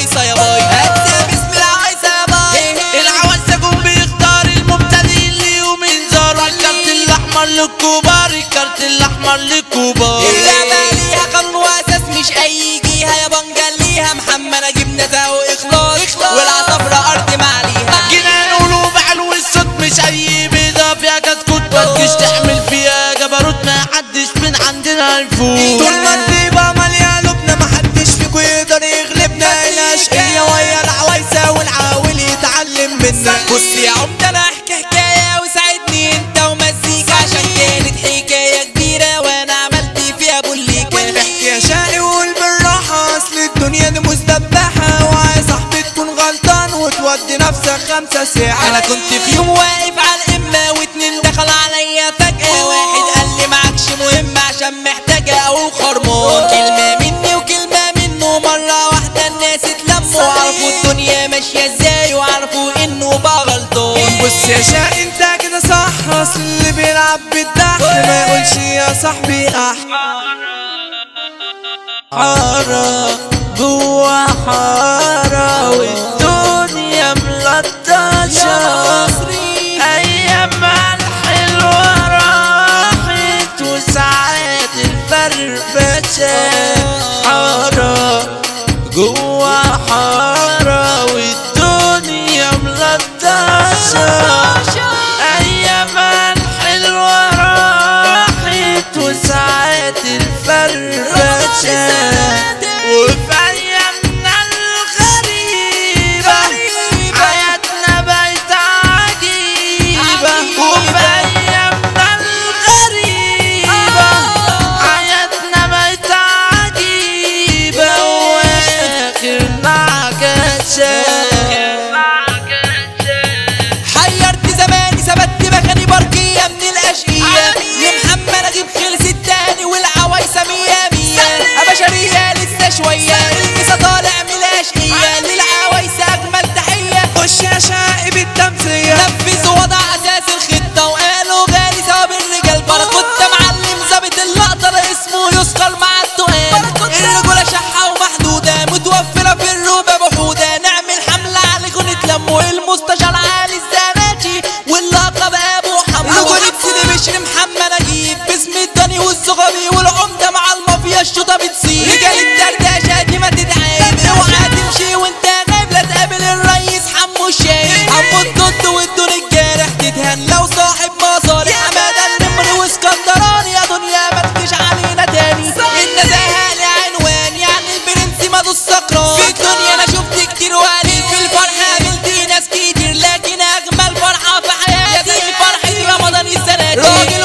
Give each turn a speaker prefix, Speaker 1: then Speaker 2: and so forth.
Speaker 1: العوايصة يا باي، هات باسم العوايصة يا باي.
Speaker 2: العوايصة جم بيختار المبتدئين ليهم انذار، الكارت الاحمر للكبار، الكارت الاحمر للكبار.
Speaker 1: اللعبة ليها قانون واساس مش اي جيها يا بنجل ليها، محمد اجيب نزاهة واخلاص والعصافرة ارض معليها.
Speaker 2: جنان قلوب علو الصوت مش اي بيضة فيها كتكوت، متجيش تعمل فيها جبروت ما حدش من عندنا هيفوت.
Speaker 1: طول ما الطيبة مالية قلوبنا محدش فيكو يقدر يغلبنا، الاشقية ويا العوايصة والعاول يتعلم منا. بص يا عمدة انا احكي حكاية وساعدني انت ومزيكا، عشان كانت حكاية كبيرة وانا عملت فيها بوليكا. احكي يا شقي وقول بالراحة اصل الدنيا دي مستباحة، وعايز صاحبي تكون غلطان وتودي نفسك 5 ساعة. انا كنت في يوم واقف على القمة واتنين دخل عليا فجأة، واحد قال لي معكش مهم عشان محتاجة او خرمان، كلمة مني وكلمة منه مرة واحدة الناس اتلموا، وعرفوا الدنيا ماشية ازاي وعرفوا انه بقى غلطان.
Speaker 3: بص يا شقي انت كده صح، اصل اللي بيلعب بالضحك ما يقولش يا صاحبي حارة جوا حارة والدنيا ملطشة، أيامها الحلوة راحت وساعات الفرفشة. حارة جوا حارة والدنيا ملطشة، أيامها الحلوة راحت وساعات الفرفشة. وفي أيامنا الغريبة حياتنا بقت عجيبة، وفي أيامنا الغريبة حياتنا بقت عجيبة، وآخرنا عكاشة.
Speaker 1: حيرت زماني ثبت مكاني برقية من الاشقية، لمحمد اجيب خلص التاني والعوايصة مية مية. بشرية لسه شوية لسه طالع من الاشقية، للعوايصة اجمل تحية.
Speaker 3: خش يا شقي بالتمثيل
Speaker 1: نفذ وضع اساس الخطة وقالوا غالي ثواب الرجال بركوتة، معلم ظابط اللقطة اسمه يسقل مع التقال. الرجولة شحة ومحدودة متوفرة في الروبة بحودة، نعمل حملة عليكم نتلموا المستشار علي الزناتي واللقب ابو حمو. رجولة سيدي بشر محمد اجيب باسم الدني والصغبي والعمدة مع المافيا الشوطة بتصير. رجال الدردشة دي ما تتعيب، اوعى تمشي وانت غايب لا تقابل الريس حمو الشايب. حمو الضد والدون الجارح تتهان لو صاحب مصالح، حمادة النمر واسكندراني يا دنيا ما تجيش علينا تاني. النزاهة لي عنوان يعني البرنس مادو السكران، في الدنيا انا شفت كتير وقليل، في الفرحة قابلت ناس كتير لكن اجمل فرحة في حياتي فرحة رمضان السنة دي.